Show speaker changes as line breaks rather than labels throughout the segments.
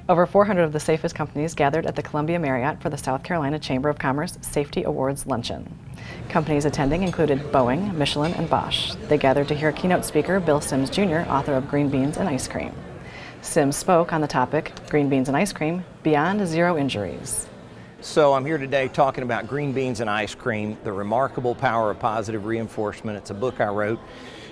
Over 400 of the safest companies gathered at the Columbia Marriott for the South Carolina Chamber of Commerce Safety Awards Luncheon. Companies attending included Boeing, Michelin, and Bosch. They gathered to hear keynote speaker Bill Sims Jr., author of Green Beans and Ice Cream. Sims spoke on the topic, Green Beans and Ice Cream, Beyond Zero Injuries.
So I'm here today talking about Green Beans and Ice Cream, The Remarkable Power of Positive Reinforcement. It's a book I wrote.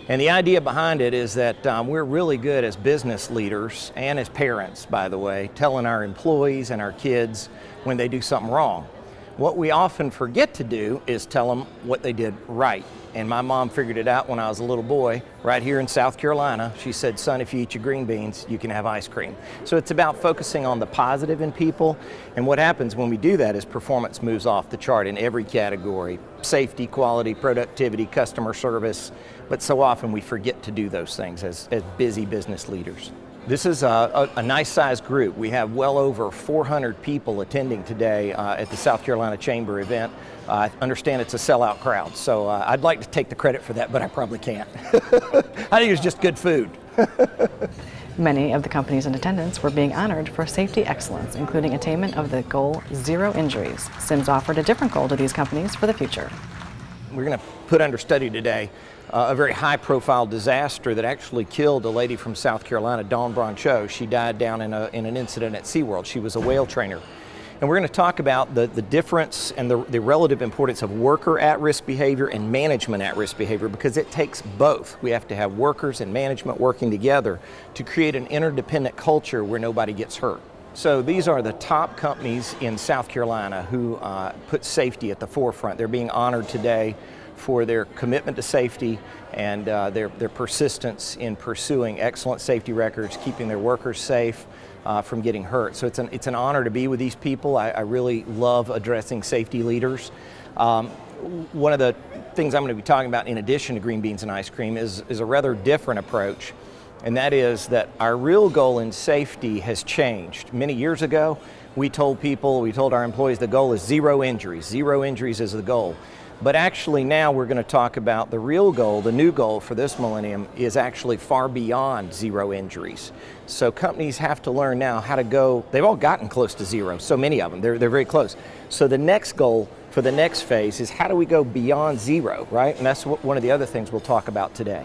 And the idea behind it is that we're really good as business leaders and as parents, by the way, telling our employees and our kids when they do something wrong. What we often forget to do is tell them what they did right. And my mom figured it out when I was a little boy right here in South Carolina. She said, son, if you eat your green beans, you can have ice cream. So it's about focusing on the positive in people. And what happens when we do that is performance moves off the chart in every category: safety, quality, productivity, customer service. But so often we forget to do those things as busy business leaders. This is a nice sized group. We have well over 400 people attending today at the South Carolina Chamber event. I understand it's a sellout crowd, so I'd like to take the credit for that, but I probably can't. I think it's just good food.
Many of the companies in attendance were being honored for safety excellence, including attainment of the goal Zero Injuries. Sims offered a different goal to these companies for the future.
We're going to put under study today a very high-profile disaster that actually killed a lady from South Carolina, Dawn Broncho. She died down in an incident at SeaWorld. She was a whale trainer. And we're going to talk about the difference and the relative importance of worker at-risk behavior and management at-risk behavior, because it takes both. We have to have workers and management working together to create an interdependent culture where nobody gets hurt. So these are the top companies in South Carolina who put safety at the forefront. They're being honored today for their commitment to safety and their persistence in pursuing excellent safety records, keeping their workers safe from getting hurt. So it's an honor to be with these people. I really love addressing safety leaders. One of the things I'm going to be talking about in addition to Green Beans and Ice Cream is a rather different approach. And that is that our real goal in safety has changed. Many years ago, we told our employees the goal is zero injuries. Zero injuries is the goal. But actually now we're going to talk about the real goal, the new goal for this millennium is actually far beyond zero injuries. So companies have to learn now how to go, they've all gotten close to zero, so many of them, they're very close. So the next goal for the next phase is how do we go beyond zero, right? And that's one of the other things we'll talk about today.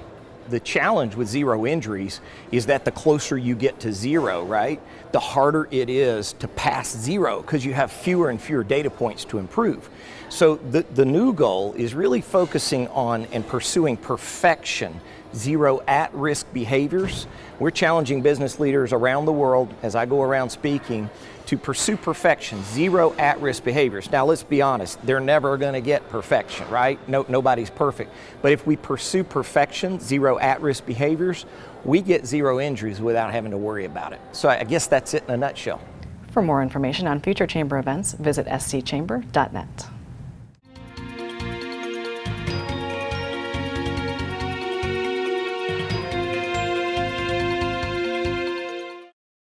The challenge with zero injuries is that the closer you get to zero, right, the harder it is to pass zero because you have fewer and fewer data points to improve. So the new goal is really focusing on and pursuing perfection, zero at-risk behaviors. We're challenging business leaders around the world, as I go around speaking, to pursue perfection, zero at-risk behaviors. Now let's be honest, they're never going to get perfection, right? Nobody's perfect. But if we pursue perfection, zero at-risk behaviors, we get zero injuries without having to worry about it. So I guess that's it in a nutshell.
For more information on future chamber events, visit scchamber.net.